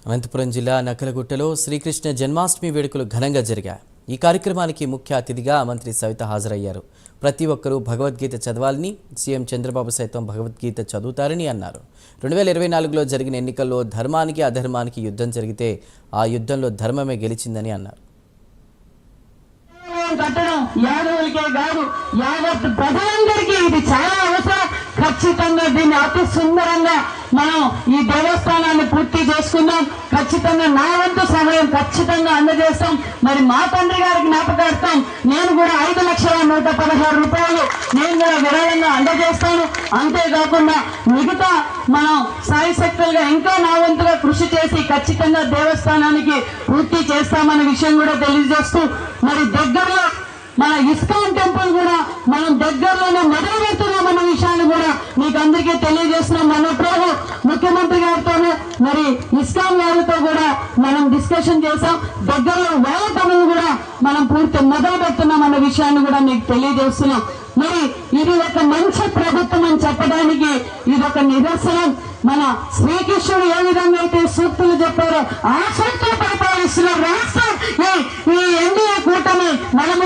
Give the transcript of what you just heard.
అనంతపురం జిల్లా నక్కలగుట్టలో శ్రీకృష్ణ జన్మాష్టమి వేడుకలు ఘనంగా జరిగాయి. ఈ కార్యక్రమానికి ముఖ్య అతిథిగా మంత్రి సవిత హాజరయ్యారు. ప్రతి ఒక్కరూ భగవద్గీత చదవాలని, సీఎం చంద్రబాబు సైతం భగవద్గీత చదువుతారని అన్నారు. 2024లో జరిగిన ఎన్నికల్లో ధర్మానికి అధర్మానికి యుద్ధం జరిగితే ఆ యుద్ధంలో ధర్మమే గెలిచిందని అన్నారు. యాదవులకే కాదు యావత్ ప్రజలందరికీ ఇది చాలా అవసరం. ఖచ్చితంగా దీన్ని అతి సుందరంగా మనం ఈ దేవస్థానాన్ని పూర్తి చేసుకుందాం. ఖచ్చితంగా నా వంతు సహాయం ఖచ్చితంగా అందజేస్తాం. మరి మా తండ్రి గారి జ్ఞాపకార్థం నేను కూడా 5,116,000 రూపాయలు నేను కూడా విరాళంగా అందజేస్తాను. అంతేకాకుండా మిగతా మనం సాయి శక్తులుగా ఇంకా నా వంతుగా కృషి చేసి ఖచ్చితంగా దేవస్థానానికి పూర్తి చేస్తామనే విషయం కూడా తెలియజేస్తూ, మరి దగ్గరలో మన ఇస్కాన్ టెంపుల్ కూడా మనం దగ్గరలోనే మొదలు పెడుతున్నామన్న విషయాన్ని కూడా మీకు అందరికీ తెలియజేస్తున్నాం. మొన్నప్పుడు ముఖ్యమంత్రి గారితోనూ మరి ఇస్కాన్ వారితో కూడా మనం డిస్కషన్ చేసాం. దగ్గరలో వాళ్ళ పనులు కూడా మనం పూర్తి మొదలు పెడుతున్నాం అన్న విషయాన్ని కూడా మీకు తెలియజేస్తున్నాం. మరి ఇది ఒక మంచి ప్రభుత్వం అని చెప్పడానికి ఇది ఒక నిదర్శనం. మన శ్రీకృష్ణుడు ఏ విధంగా అయితే సూక్తులు చెప్పారో ఆ సూక్తులు పరిపాలిస్తున్న రాష్ట్రం ఈ ఎన్డీఏ కూటమి మనము